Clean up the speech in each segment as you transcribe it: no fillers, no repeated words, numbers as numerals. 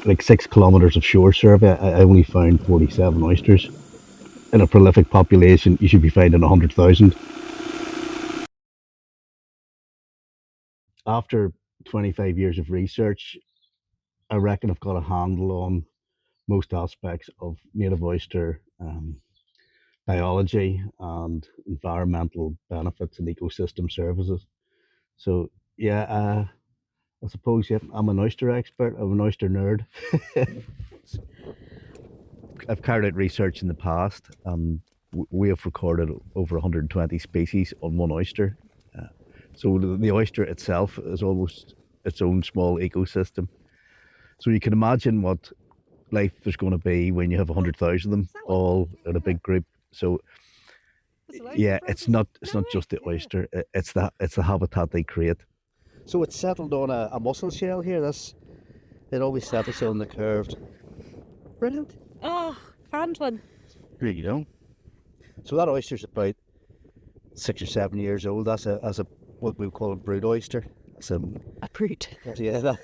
like 6 kilometers of shore survey, I only found 47 oysters. In a prolific population, you should be finding 100,000. After 25 years of research, I reckon I've got a handle on most aspects of native oyster biology and environmental benefits and ecosystem services. So, yeah, I suppose, yeah, I'm an oyster expert, I'm an oyster nerd. I've carried out research in the past, and we have recorded over 120 species on one oyster. Uh, so the oyster itself is almost its own small ecosystem. So you can imagine what life there's going to be when you have 100,000 of them all in a big group. So yeah, it's not just the oyster; it's the habitat they create. So it's settled on a mussel shell here. It always settles on the curved. Brilliant. Oh, found one. There you go. So that oyster's about 6 or 7 years old. That's a what we would call a brood oyster. It's A brute. yeah,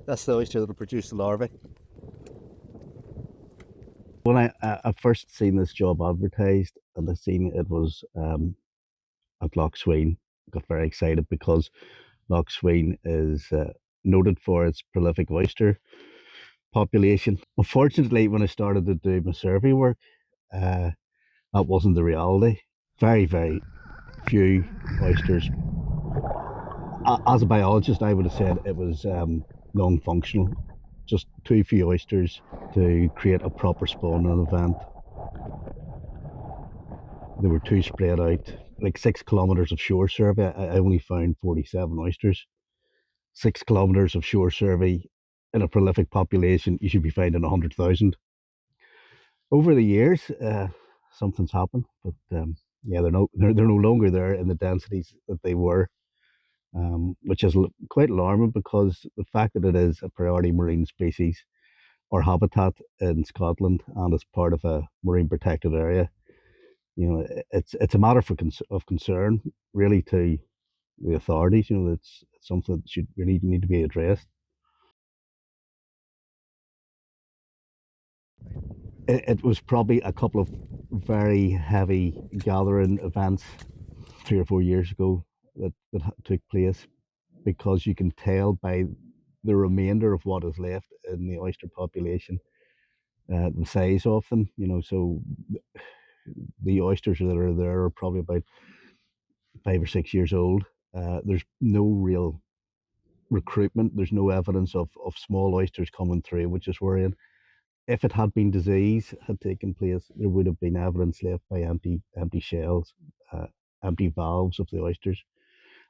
that's the oyster that'll produce the larvae. When I first seen this job advertised and I seen it was at Loch Sween, I got very excited because Loch Sween is noted for its prolific oyster population. Unfortunately, when I started to do my survey work, that wasn't the reality. Very, very few oysters. As a biologist, I would have said it was non-functional. Just too few oysters to create a proper spawning event. They were too spread out. Like 6 kilometers of shore survey, I only found 47 oysters. 6 kilometers of shore survey in a prolific population, you should be finding 100,000. Over the years, something's happened, but yeah, they're no longer there in the densities that they were, which is quite alarming because the fact that it is a priority marine species or habitat in Scotland and is part of a marine protected area, it's a matter of concern really to the authorities. It's something that should really need to be addressed. It was probably a couple of very heavy gathering events 3 or 4 years ago that took place, because you can tell by the remainder of what is left in the oyster population, the size of them. So the oysters that are there are probably about 5 or 6 years old. There's no real recruitment. There's no evidence of small oysters coming through, which is worrying. If it had been disease had taken place, there would have been evidence left by empty shells, empty valves of the oysters,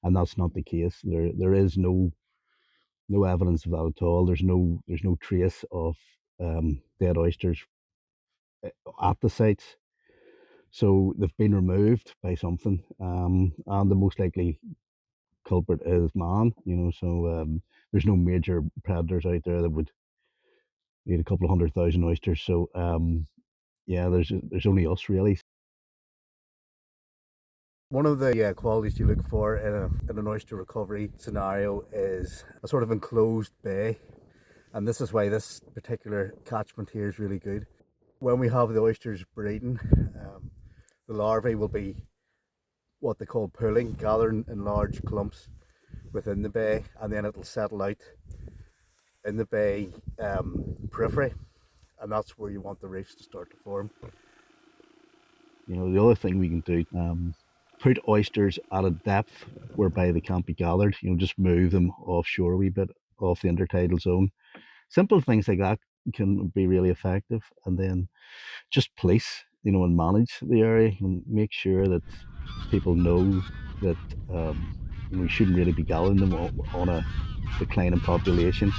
and that's not the case. There is no evidence of that at all. There's no trace of dead oysters at the sites, so they've been removed by something, and the most likely culprit is man. So there's no major predators out there that would eat a couple of 100,000 oysters. So yeah, there's only us really. One of the qualities you look for in an oyster recovery scenario is a sort of enclosed bay, and this is why this particular catchment here is really good. When we have the oysters breeding, the larvae will be what they call pooling, gathering in large clumps within the bay, and then it'll settle out in the bay periphery, and that's where you want the reefs to start to form. The other thing we can do, put oysters at a depth whereby they can't be gathered. Just move them offshore a wee bit, off the intertidal zone. Simple things like that can be really effective. And then just police, and manage the area and make sure that people know that we shouldn't really be gathering them on a declining population.